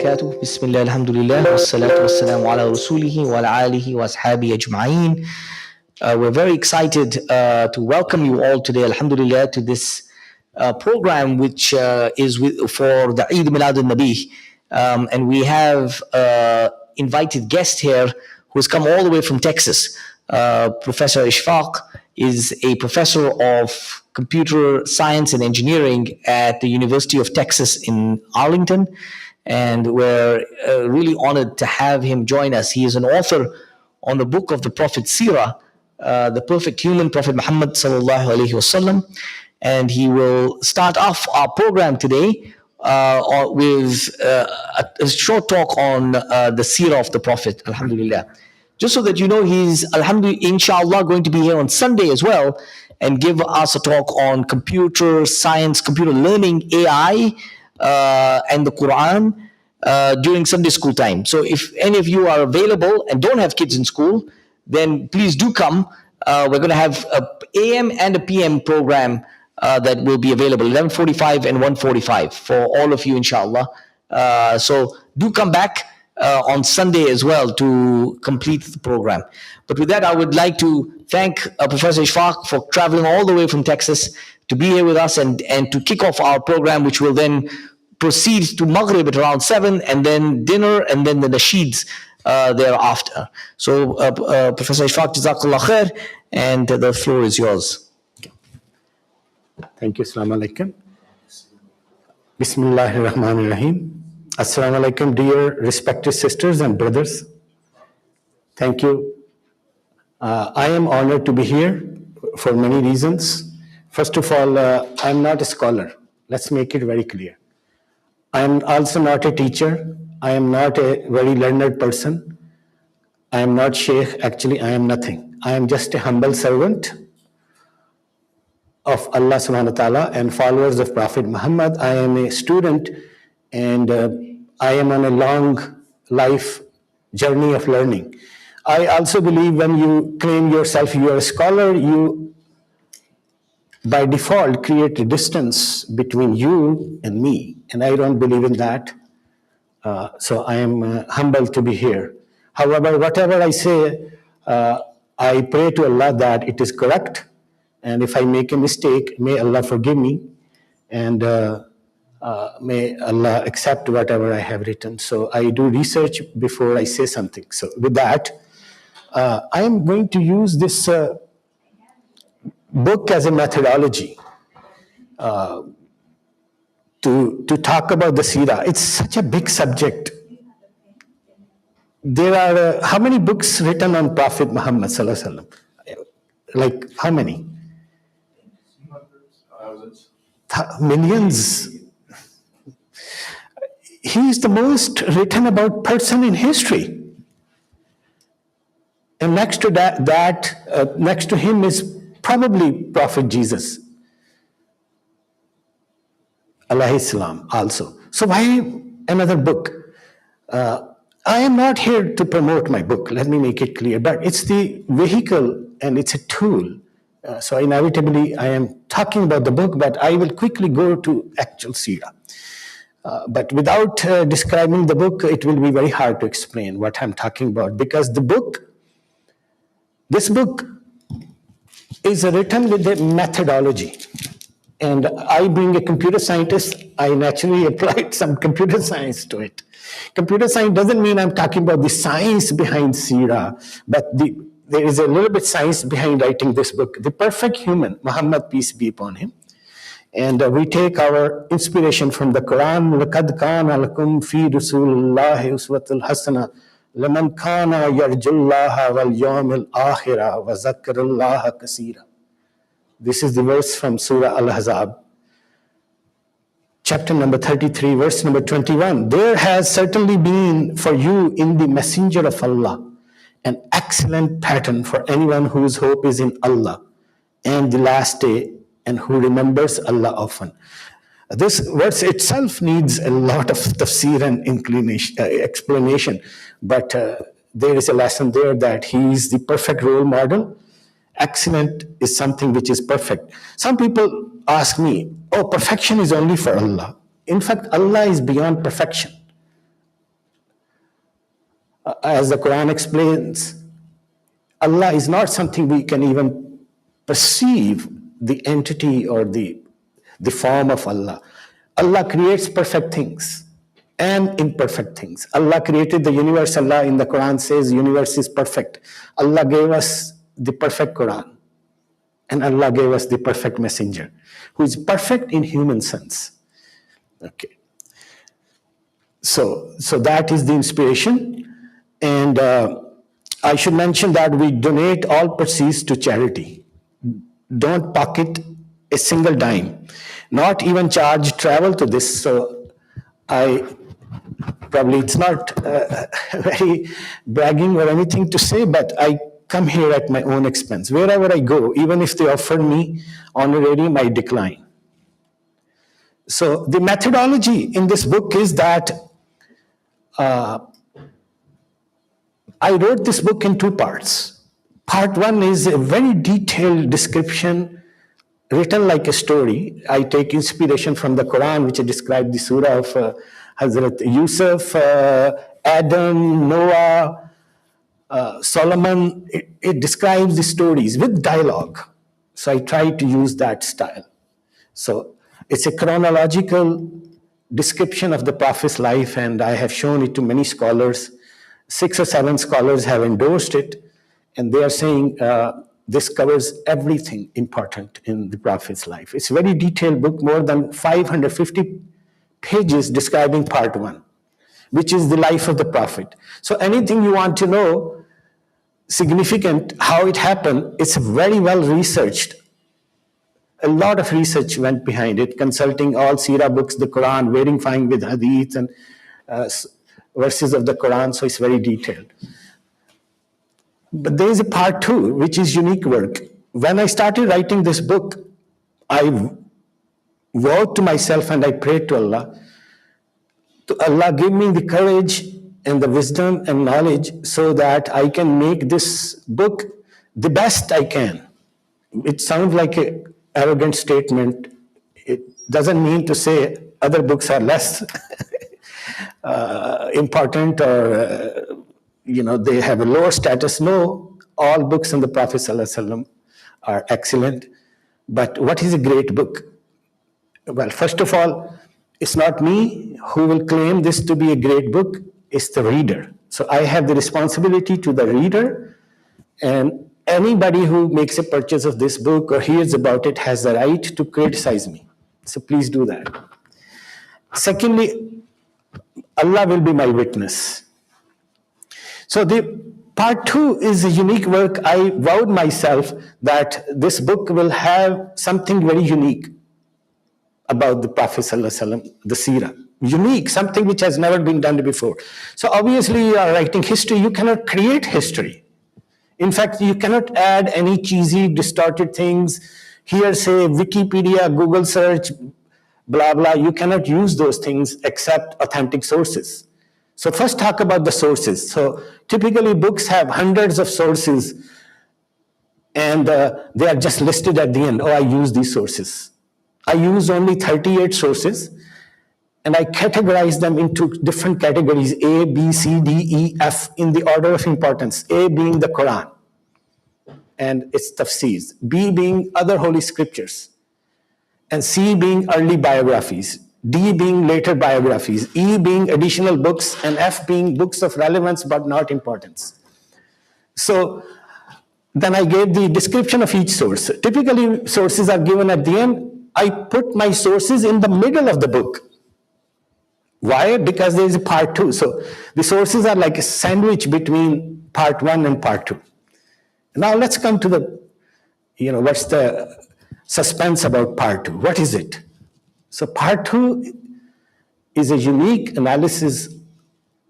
وبركاته. بسم الله الحمد لله والصلاة والسلام على رسوله وعلى آله وأصحابه أجمعين. We're very excited to welcome you all today, alhamdulillah, to this program which is for the Eid Milad al-Nabi. And we have invited guest here who has come all the way from Texas. Professor Ishfaq is a professor of computer science and engineering at the University of Texas in Arlington. And we're really honored to have him join us. He is an author on the book of the Prophet Seerah, the perfect human, Prophet Muhammad sallallahu alaihi wasallam. And he will start off our program today with a short talk on the Seerah of the Prophet, alhamdulillah. Just so that you know, he's, alhamdulillah, inshallah, going to be here on Sunday as well and give us a talk on computer science, computer learning, AI, and the Quran during Sunday school time. So if any of you are available and don't have kids in school, then please do come. We're going to have a AM and a PM program that will be available, 11:45 and 1:45 for all of you, inshallah. So do come back on Sunday as well to complete the program. But with that, I would like to thank Professor Ishfaq for traveling all the way from Texas to be here with us and to kick off our program, which will then proceed to Maghrib at around 7, and then dinner, and then the nasheeds thereafter. So Professor Ishfaq, Jazakallah khair, and the floor is yours. Thank you. Assalamu alaikum. Bismillahir Rahmanir Rahim. Assalamu alaikum, dear respected sisters and brothers. Thank you. I am honored to be here for many reasons. First of all, I'm not a scholar. Let's make it very clear. I am also not a teacher. I am not a very learned person. I am not sheikh. Actually, I am nothing. I am just a humble servant of Allah subhanahu wa ta'ala and followers of Prophet Muhammad. I am a student, and I am on a long life journey of learning. I also believe when you claim yourself you are a scholar, you by default create a distance between you and me, and I don't believe in that. So I am humbled to be here. However, whatever I say, I pray to Allah that it is correct, and if I make a mistake, may Allah forgive me, and may Allah accept whatever I have written. So I do research before I say something. So with that, I am going to use this book as a methodology to talk about the Seerah. It's such a big subject. There are how many books written on Prophet Muhammad sallallahu alaihi wasallam? Like how many? Millions. He is the most written about person in history. And next to that, next to him is probably Prophet Jesus, alayhi salam, also. So why another book? I am not here to promote my book, let me make it clear, but it's the vehicle and it's a tool. So inevitably, I am talking about the book, but I will quickly go to actual Seerah. But without describing the book, it will be very hard to explain what I'm talking about, because this book is written with a methodology. And I, being a computer scientist, I naturally applied some computer science to it. Computer science doesn't mean I'm talking about the science behind Seerah, but there is a little bit science behind writing this book. The perfect human, Muhammad, peace be upon him. And we take our inspiration from the Quran. لَقَدْ كَانَ لَكُمْ فِي رَسُولِ اللَّهِ أُسْوَةٌ حَسَنَةٌ لَمَنْ كَانَ يَرْجُو اللَّهَ وَالْيَوْمَ الْآخِرَ وَذَكَّرَ اللَّهَ كَثِيرًا. This is the verse from Surah Al-Ahzab, chapter number 33, verse number 21. There has certainly been for you in the messenger of Allah an excellent pattern for anyone whose hope is in Allah and the last day, and who remembers Allah often. This verse itself needs a lot of tafsir and explanation, but there is a lesson there that he is the perfect role model. Excellent is something which is perfect. Some people ask me, oh, perfection is only for Allah. In fact, Allah is beyond perfection. As the Quran explains, Allah is not something we can even perceive the entity or the form of Allah. Allah creates perfect things and imperfect things. Allah created the universe. Allah in the Quran says universe is perfect. Allah gave us the perfect Quran. And Allah gave us the perfect messenger, who is perfect in human sense. Okay. So that is the inspiration. And I should mention that we donate all proceeds to charity. Don't pocket a single dime, not even charge travel to this. So probably it's not very bragging or anything to say, but I come here at my own expense. Wherever I go, even if they offer me honorarium, I decline. So the methodology in this book is that I wrote this book in two parts. Part one is a very detailed description, written like a story. I take inspiration from the Quran, which describes the surah of Hazrat Yusuf, Adam, Noah, Solomon. It describes the stories with dialogue. So I try to use that style. So it's a chronological description of the Prophet's life, and I have shown it to many scholars. 6 or 7 scholars have endorsed it, and they are saying this covers everything important in the Prophet's life. It's a very detailed book, more than 550 pages describing part 1, which is the life of the Prophet. So anything you want to know, significant, how it happened, it's very well researched. A lot of research went behind it, consulting all Seerah books, the Quran, verifying with hadith and verses of the Quran, so it's very detailed. But there is a part 2, which is unique work. When I started writing this book, I vowed to myself and I prayed to Allah give me the courage and the wisdom and knowledge so that I can make this book the best I can. It sounds like an arrogant statement. It doesn't mean to say other books are less important or they have a lower status. No, all books on the Prophet ﷺ are excellent. But what is a great book? Well, first of all, it's not me who will claim this to be a great book, it's the reader. So I have the responsibility to the reader, and anybody who makes a purchase of this book or hears about it has the right to criticize me. So please do that. Secondly, Allah will be my witness. So the part 2 is a unique work. I vowed myself that this book will have something very unique about the Prophet ﷺ, the Seerah. Unique, something which has never been done before. So obviously you are writing history, you cannot create history. In fact, you cannot add any cheesy, distorted things. Here say Wikipedia, Google search, blah, blah. You cannot use those things except authentic sources. So first talk about the sources. So typically books have hundreds of sources and they are just listed at the end. Oh, I use these sources. I use only 38 sources and I categorize them into different categories, A, B, C, D, E, F, in the order of importance. A being the Quran and its tafsirs, B being other holy scriptures, and C being early biographies, D being later biographies, E being additional books, and F being books of relevance but not importance. So then I gave the description of each source. Typically, sources are given at the end. I put my sources in the middle of the book. Why? Because there is a part 2. So the sources are like a sandwich between part 1 and part 2. Now let's come to the, what's the suspense about part 2? What is it? So part 2 is a unique analysis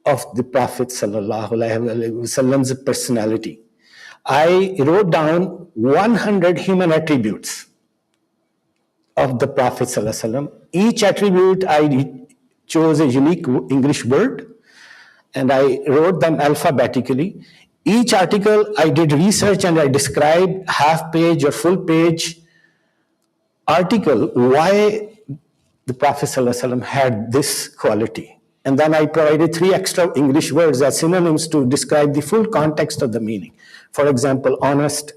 of the Prophet ﷺ's personality. I wrote down 100 human attributes of the Prophet ﷺ. Each attribute I chose a unique English word and I wrote them alphabetically. Each article I did research and I described half page or full page article why the Prophet ﷺ had this quality. And then I provided 3 extra English words as synonyms to describe the full context of the meaning. For example, honest,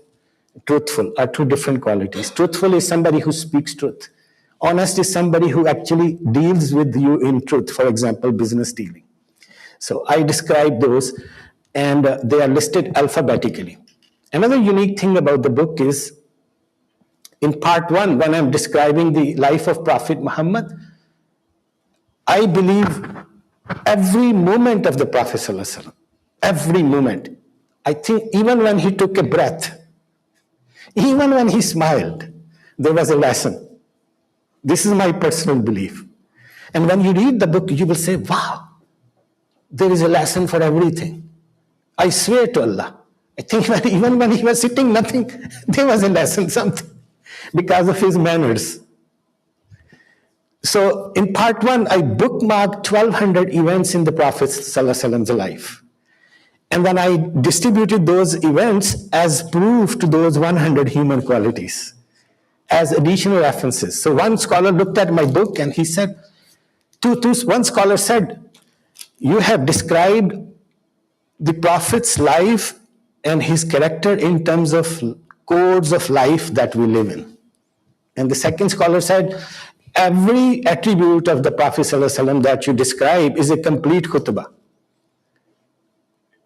truthful are 2 different qualities. Truthful is somebody who speaks truth. Honest is somebody who actually deals with you in truth, for example, business dealing. So I describe those, and they are listed alphabetically. Another unique thing about the book is, in part 1, when I'm describing the life of Prophet Muhammad, I believe every moment of the Prophet ﷺ, every moment. I think even when he took a breath, even when he smiled, there was a lesson. This is my personal belief. And when you read the book, you will say, wow, there is a lesson for everything. I swear to Allah, I think that even when he was sitting, nothing, there was a lesson, something, because of his manners. So in part 1, I bookmarked 1,200 events in the Prophet ﷺ's life. And then I distributed those events as proof to those 100 human qualities, as additional references. So one scholar looked at my book and he said, one scholar said, you have described the Prophet's life and his character in terms of codes of life that we live in. And the second scholar said, every attribute of the Prophet ﷺ that you describe is a complete khutbah.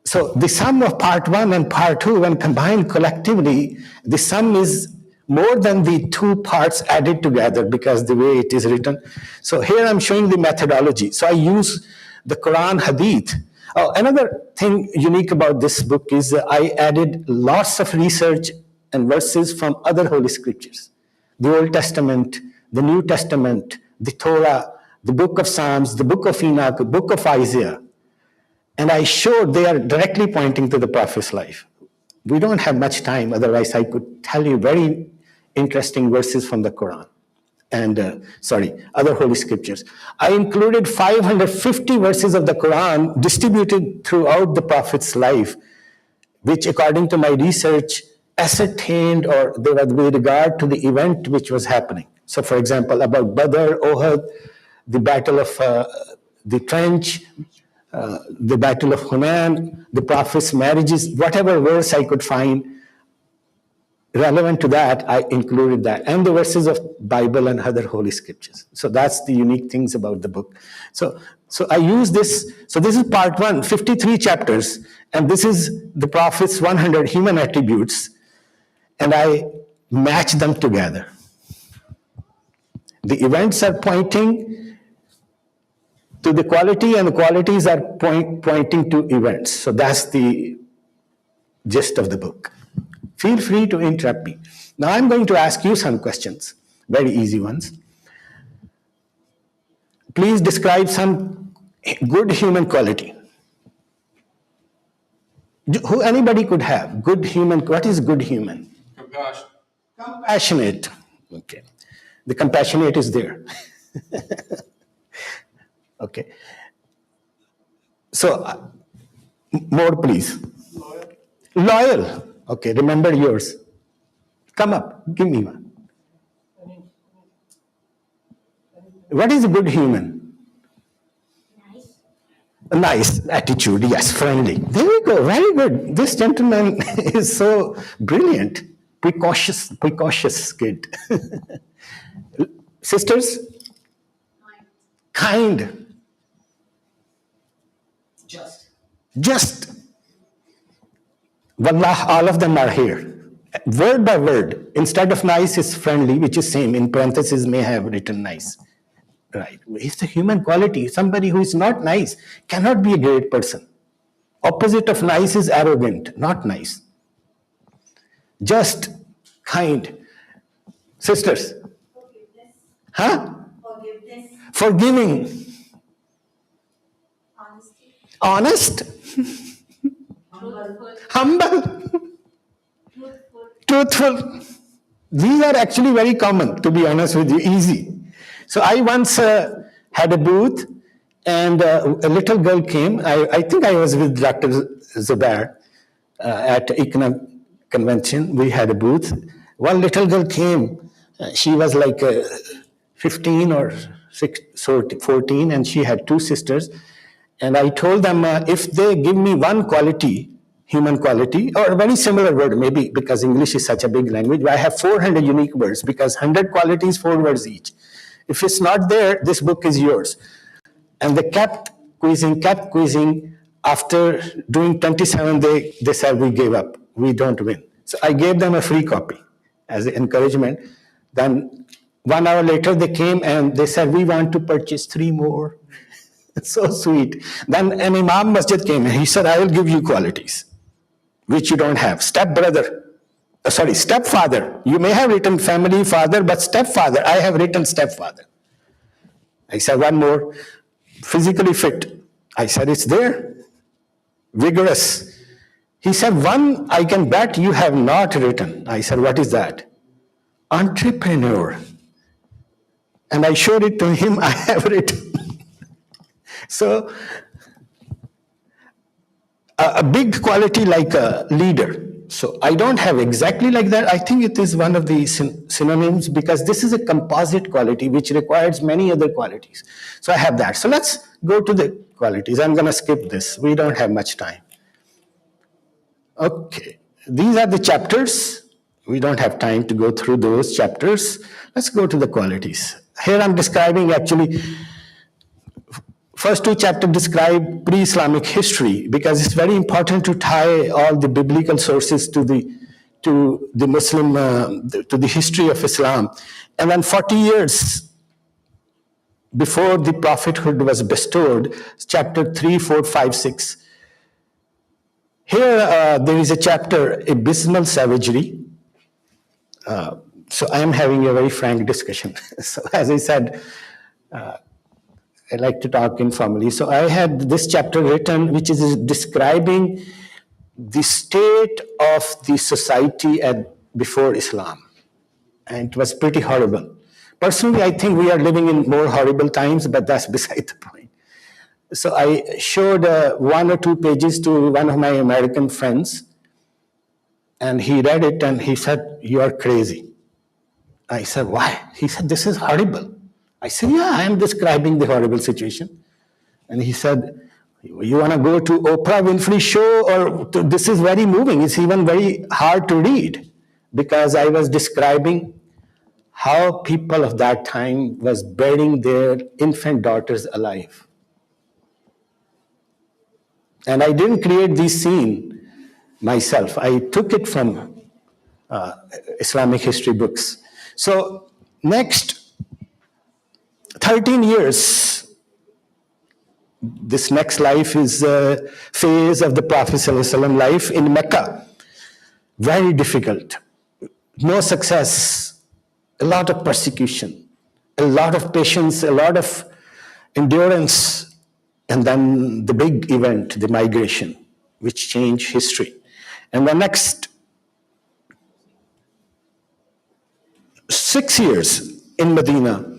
So the sum of part 1 and part 2, when combined collectively, the sum is more than the 2 parts added together, because the way it is written. So here I'm showing the methodology. So I use the Quran Hadith. Oh, another thing unique about this book is I added lots of research and verses from other holy scriptures. The Old Testament, the New Testament, the Torah, the book of Psalms, the book of Enoch, the book of Isaiah. And I showed they are directly pointing to the Prophet's life. We don't have much time, otherwise I could tell you very interesting verses from the Quran and, other holy scriptures. I included 550 verses of the Quran distributed throughout the Prophet's life, which according to my research ascertained, or they were with regard to the event which was happening. So for example, about Badr, Uhud, the battle of the trench, the battle of Hunayn, the Prophet's marriages, whatever verse I could find relevant to that, I included that, and the verses of Bible and other holy scriptures. So that's the unique things about the book. So I use this. So this is part 1, 53 chapters, and this is the Prophet's 100 human attributes, and I match them together. The events are pointing to the quality, and the qualities are pointing to events. So that's the gist of the book. Feel free to interrupt me. Now I'm going to ask you some questions, very easy ones. Please describe some good human quality. Who anybody could have good human. What is good human? Compassion. Compassionate. Okay. The compassionate is there. Okay. So, more please. Loyal. Okay, remember yours. Come up, give me one. What is a good human? A nice attitude, yes, friendly. There we go, very good. This gentleman is so brilliant. Precocious kid. Sisters? Kind. Just. Wallah, all of them are here. Word by word. Instead of nice is friendly, which is same. In parentheses may have written nice. Right. It's a human quality. Somebody who is not nice cannot be a great person. Opposite of nice is arrogant, not nice. Just, kind. Sisters? Forgiveness. Huh? Forgiveness. Forgiving. Honesty. Honest. Truthful. Humble. Truthful. These are actually very common, to be honest with you, easy. So I once had a booth, and a little girl came. I think I was with Dr. Zubair at ICNA convention. We had a booth. One little girl came. She was like 15 or 14, and she had 2 sisters. And I told them if they give me one quality, human quality, or a very similar word, maybe because English is such a big language, I have 400 unique words because 100 qualities, 4 words each. If it's not there, this book is yours. And they kept quizzing, kept quizzing. After doing 27, they said, we gave up. We don't win. So I gave them a free copy as encouragement. Then 1 hour later, they came and they said, we want to purchase 3 more. It's so sweet. Then an Imam Masjid came and he said, I will give you qualities which you don't have. Stepfather. You may have written family, father, but stepfather, I have written stepfather. I said, one more. Physically fit. I said, it's there. Vigorous. He said, one I can bet you have not written. I said, what is that? Entrepreneur. And I showed it to him, I have written. So, a big quality like a leader. So I don't have exactly like that. I think it is one of the synonyms because this is a composite quality which requires many other qualities. So I have that. So let's go to the qualities. I'm going to skip this. We don't have much time. Okay. These are the chapters. We don't have time to go through those chapters. Let's go to the qualities. Here I'm describing actually first 2 chapters describe pre-Islamic history because it's very important to tie all the biblical sources to the Muslim, to the history of Islam. And then 40 years before the prophethood was bestowed, chapter 3, 4, 5, 6. Here there is a chapter, abysmal savagery. So I am having a very frank discussion. So as I said, I like to talk informally. So I had this chapter written, which is describing the state of the society before Islam. And it was pretty horrible. Personally, I think we are living in more horrible times, but that's beside the point. So I showed 1 or 2 pages to one of my American friends, and he read it and he said, you are crazy. I said, why? He said, this is horrible. I said, yeah, I am describing the horrible situation. And he said, you want to go to Oprah Winfrey show or this is very moving. It's even very hard to read because I was describing how people of that time was burying their infant daughters alive. And I didn't create this scene myself. I took it from Islamic history books. So next 13 years, this next life is a phase of the Prophet ﷺ life in Mecca. Very difficult. No success, a lot of persecution, a lot of patience, a lot of endurance, and then the big event, the migration, which changed history. And the next 6 years in Medina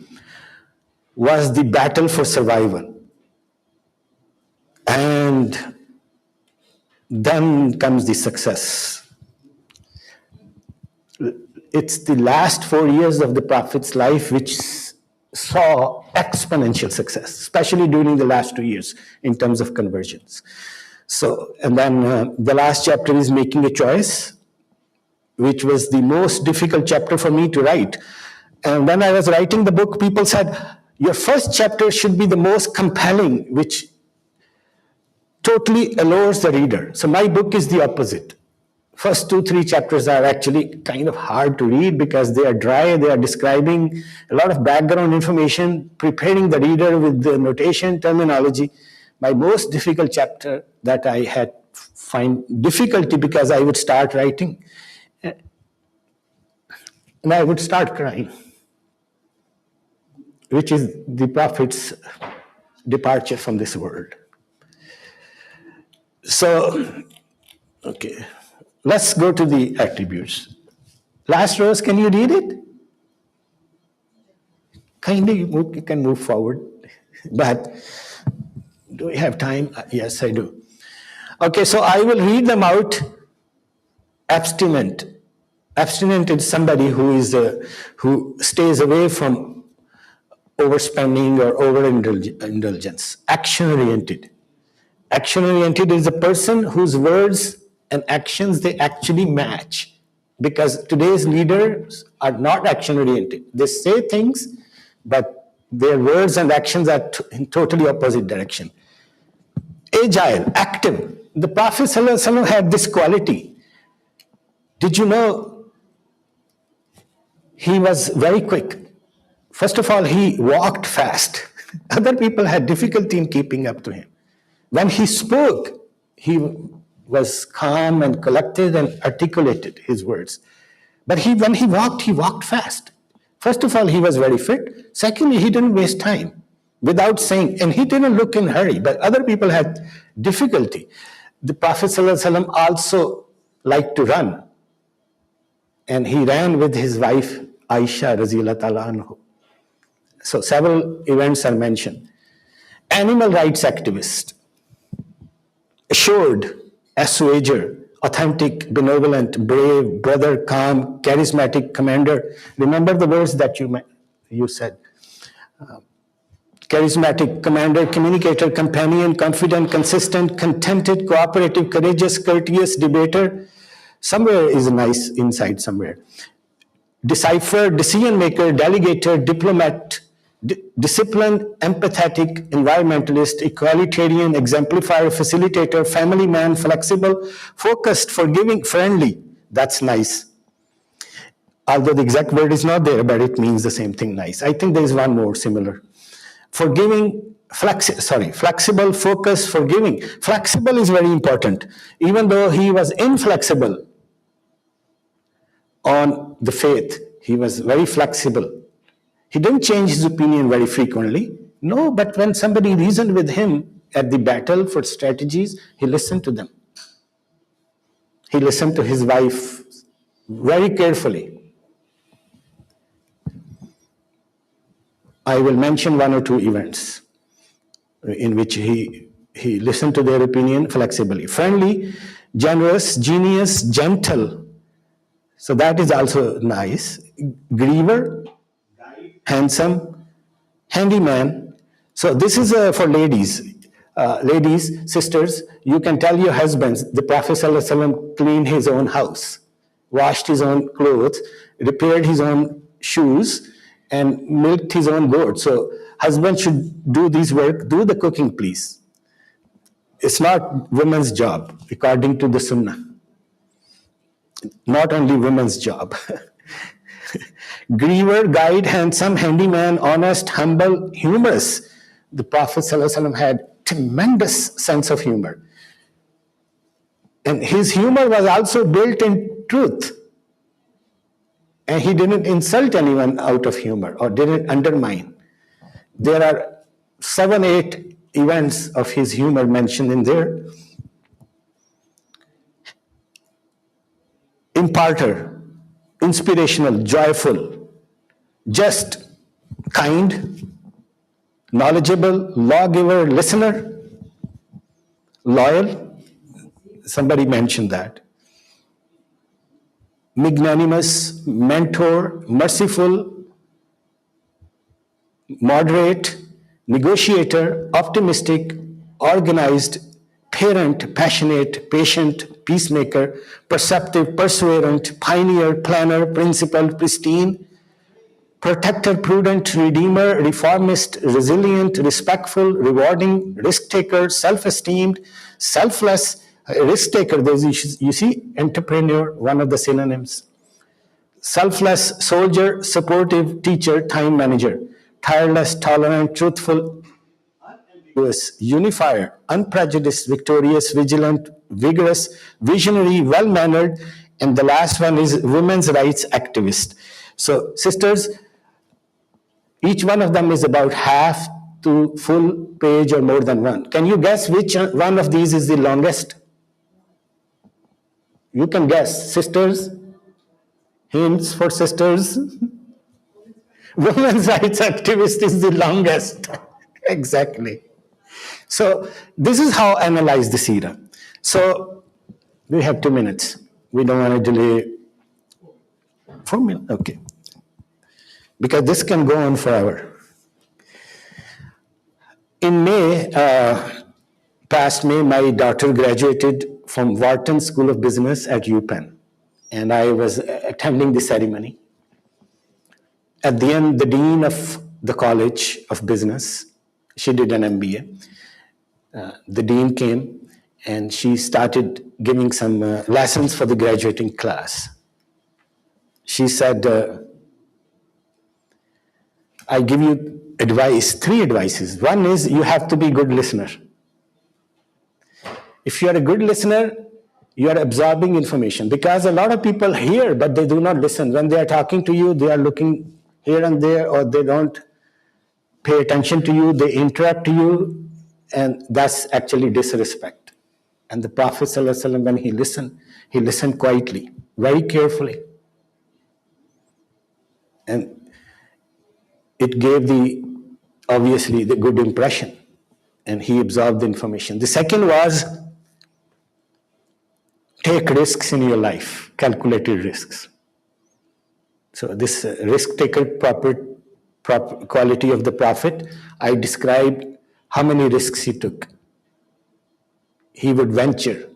was the battle for survival. And then comes the success. It's the last 4 years of the Prophet's life which saw exponential success, especially during the last 2 years in terms of conversions. So, and then the last chapter is making a choice, which was the most difficult chapter for me to write. And when I was writing the book, people said, your first chapter should be the most compelling, which totally allures the reader. So my book is the opposite. First 2-3 chapters are actually kind of hard to read because they are dry, they are describing a lot of background information, preparing the reader with the notation, terminology. My most difficult chapter that I had find difficulty because I would start writing and I would start crying, which is the Prophet's departure from this world. So, okay, let's go to the attributes. Last rows, can you read it? Kindly, you can move forward. But do we have time? Yes, I do. Okay, so I will read them out. Abstinent. Abstinent is somebody who stays away from overspending or overindulgence. Action-oriented. Action-oriented is a person whose words and actions, they actually match. Because today's leaders are not action-oriented. They say things, but their words and actions are in totally opposite direction. Agile, active. The Prophet ﷺ had this quality. Did you know he was very quick? First of all, he walked fast. Other people had difficulty in keeping up to him. When he spoke, he was calm and collected and articulated his words. But when he walked fast. First of all, he was very fit. Secondly, he didn't waste time without saying, and he didn't look in a hurry, but other people had difficulty. The Prophet ﷺ also liked to run. And he ran with his wife, Aisha Raziyallahu Ta'ala anhu. So several events are mentioned. Animal rights activist, assured, assuager, authentic, benevolent, brave, brother, calm, charismatic commander. Remember the words that you said. Charismatic commander, communicator, companion, confident, consistent, contented, cooperative, courageous, courteous, debater. Somewhere is a nice insight somewhere. Decipher, decision maker, delegator, diplomat, disciplined, empathetic, environmentalist, egalitarian, exemplifier, facilitator, family man, flexible, focused, forgiving, friendly. That's nice. Although the exact word is not there, but it means the same thing, nice. I think there is one more similar. Forgiving, flexible, focused, forgiving. Flexible is very important. Even though he was inflexible on the faith, he was very flexible. He didn't change his opinion very frequently. No, but when somebody reasoned with him at the battle for strategies, he listened to them. He listened to his wife very carefully. I will mention one or two events in which he listened to their opinion flexibly. Friendly, generous, genius, gentle. So that is also nice. Griever, handsome, handyman. So this is for ladies. Ladies, sisters, you can tell your husbands, the Prophet ﷺ cleaned his own house, washed his own clothes, repaired his own shoes, and milked his own goat. So husband should do this work, do the cooking, please. It's not women's job, according to the Sunnah. Not only women's job. Griever, guide, handsome, handyman, honest, humble, humorous. The Prophet ﷺ had tremendous sense of humor. And his humor was also built in truth. And he didn't insult anyone out of humor or didn't undermine. There are 7, 8 events of his humor mentioned in there. Imparter, inspirational, joyful, just, kind, knowledgeable, lawgiver, listener, loyal. Somebody mentioned that. Magnanimous, mentor, merciful, moderate, negotiator, optimistic, organized, parent, passionate, patient, peacemaker, perceptive, perseverant, pioneer, planner, principled, pristine, protector, prudent, redeemer, reformist, resilient, respectful, rewarding, risk-taker, self-esteemed, selfless, risk-taker. You see, entrepreneur, one of the synonyms. Selfless, soldier, supportive, teacher, time manager, tireless, tolerant, truthful, unifier, unprejudiced, victorious, vigilant, vigorous, visionary, well-mannered, and the last one is women's rights activist. So, sisters, each one of them is about half to full page or more than one. Can you guess which one of these is the longest? You can guess. Sisters? Hints for sisters? Women's rights activist is the longest. Exactly. So this is how I analyze the Seerah. So we have 2 minutes. We don't want to delay. 4 minutes? Okay. Because this can go on forever. In May past May, my daughter graduated from Wharton School of Business at UPenn, and I was attending the ceremony. At the end, the dean of the College of Business, she did an MBA. The dean came and she started giving some lessons for the graduating class. She said, I give you advice, 3 advices. One is you have to be a good listener. If you are a good listener, you are absorbing information, because a lot of people hear, but they do not listen. When they are talking to you, they are looking here and there, or they don't pay attention to you, they interrupt you, and that's actually disrespect. And the Prophet ﷺ, when he listened quietly, very carefully. And it gave obviously the good impression, and he absorbed the information. The second was, take risks in your life, calculated risks. So this risk-taker quality of the Prophet, I described how many risks he took. He would venture.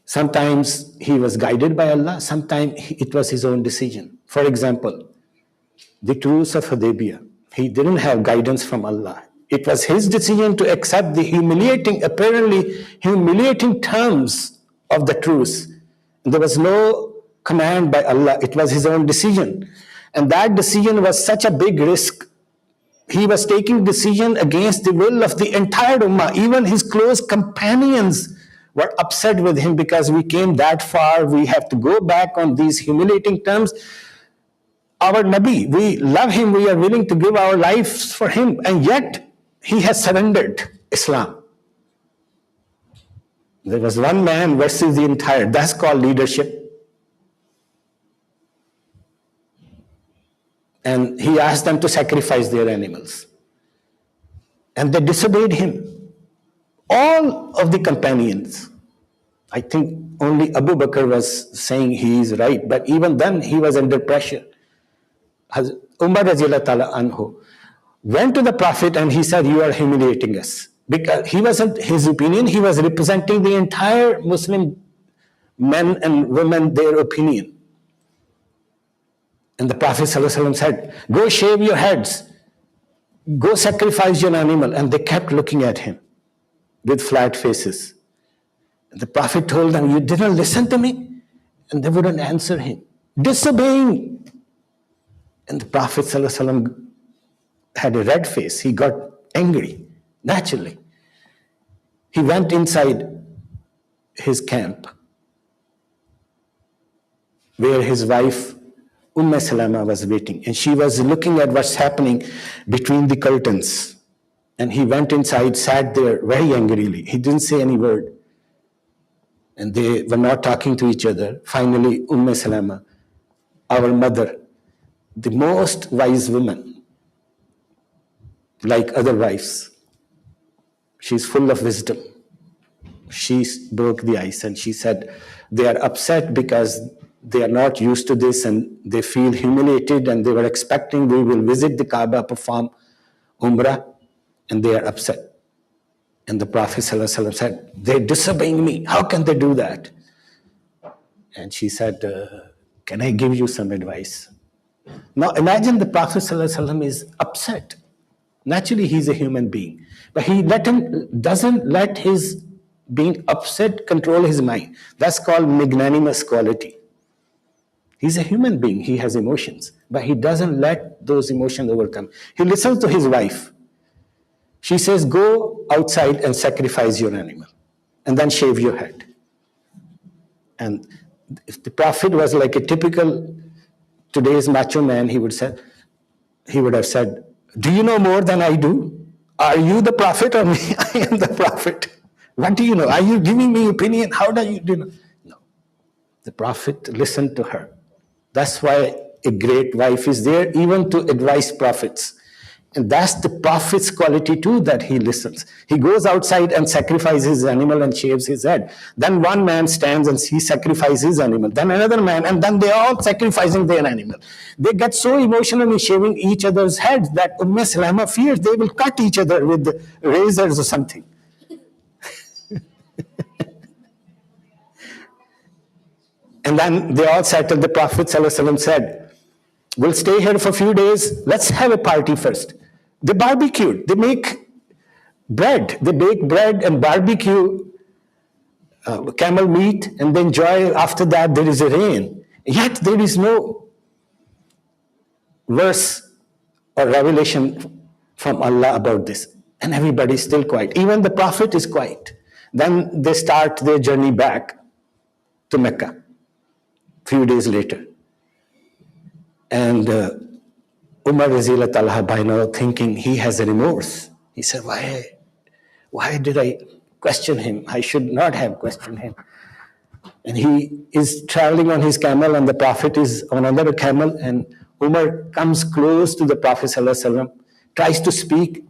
Sometimes he was guided by Allah, sometimes it was his own decision. For example, the truce of Hudaybiyah, he didn't have guidance from Allah. It was his decision to accept the apparently humiliating terms of the truce. There was no command by Allah, it was his own decision. And that decision was such a big risk. He was taking decision against the will of the entire Ummah. Even his close companions were upset with him, because we came that far, we have to go back on these humiliating terms. Our Nabi, we love him, we are willing to give our lives for him, and yet he has surrendered Islam. There was one man versus the entire. That's called leadership. And he asked them to sacrifice their animals. And they disobeyed him. All of the companions. I think only Abu Bakr was saying he is right, but even then he was under pressure. Umar Radiallahu Ta'ala Anhu went to the Prophet and he said, you are humiliating us. Because he wasn't his opinion, he was representing the entire Muslim men and women, their opinion. And the Prophet ﷺ said, go shave your heads, go sacrifice your animal. And they kept looking at him with flat faces. And the Prophet told them, you didn't listen to me? And they wouldn't answer him, disobeying. And the Prophet ﷺ had a red face. He got angry, naturally. He went inside his camp, where his wife, Salama, was waiting. And she was looking at what's happening between the curtains. And he went inside, sat there very angrily. He didn't say any word. And they were not talking to each other. Finally, Salama, our mother, the most wise woman, like other wives, she's full of wisdom. She broke the ice and she said, they are upset because they are not used to this and they feel humiliated, and they were expecting we will visit the Kaaba, perform Umrah, and they are upset. And the Prophet ﷺ said, they're disobeying me. How can they do that? And she said, can I give you some advice? Now imagine the Prophet ﷺ is upset. Naturally, he's a human being. But he doesn't let his being upset control his mind. That's called magnanimous quality. He's a human being. He has emotions. But he doesn't let those emotions overcome. He listens to his wife. She says, go outside and sacrifice your animal. And then shave your head. And if the Prophet was like a typical today's macho man, he would have said, do you know more than I do? Are you the Prophet or me? I am the Prophet. What do you know? Are you giving me opinion? How do you know? No. The Prophet listened to her. That's why a great wife is there, even to advise prophets. And that's the prophet's quality too, that he listens. He goes outside and sacrifices his animal and shaves his head. Then one man stands and he sacrifices his animal. Then another man, and then they're all sacrificing their animal. They get so emotional in shaving each other's heads that Salama fears they will cut each other with razors or something. And then they all settled. The Prophet ﷺ said, we'll stay here for a few days. Let's have a party first. They barbecued. They make bread. They bake bread and barbecue camel meat, and then enjoy. After that, there is a rain. Yet there is no verse or revelation from Allah about this. And everybody is still quiet. Even the Prophet is quiet. Then they start their journey back to Mecca a few days later. And Umar Razilat Allah, by now thinking he has a remorse. He said, why did I question him? I should not have questioned him. And he is traveling on his camel, and the Prophet is on another camel, and Umar comes close to the Prophet ﷺ, tries to speak,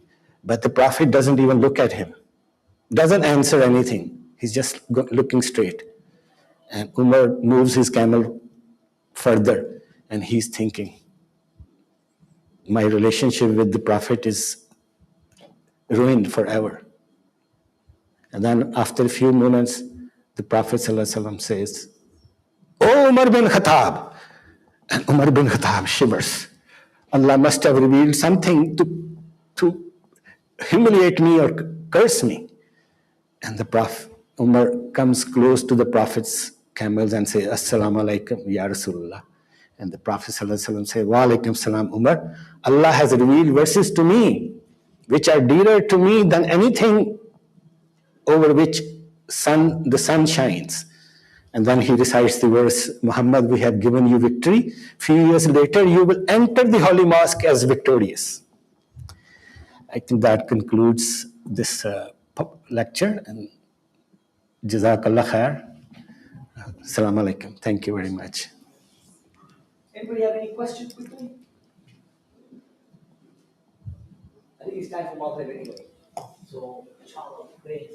but the Prophet doesn't even look at him, doesn't answer anything. He's just looking straight. And Umar moves his camel further, and he's thinking, my relationship with the Prophet is ruined forever. And then after a few moments, the Prophet ﷺ says, "Oh Umar bin Khattab." And Umar bin Khattab shivers. Allah must have revealed something to humiliate me or curse me. And the Prophet, Umar comes close to the Prophet's camels and says, "Assalamu alaikum, Ya Rasulullah." And the Prophet ﷺ says, "Wa alaikum salam, Umar. Allah has revealed verses to me, which are dearer to me than anything over which the sun shines." And then he recites the verse, "Muhammad, we have given you victory. Few years later, you will enter the Holy Mosque as victorious." I think that concludes this lecture. And Jazakallah khair. Assalamu alaikum. Thank you very much. Anybody have any questions quickly? I think it's time for Maghrib anyway. So, inshallah, pray.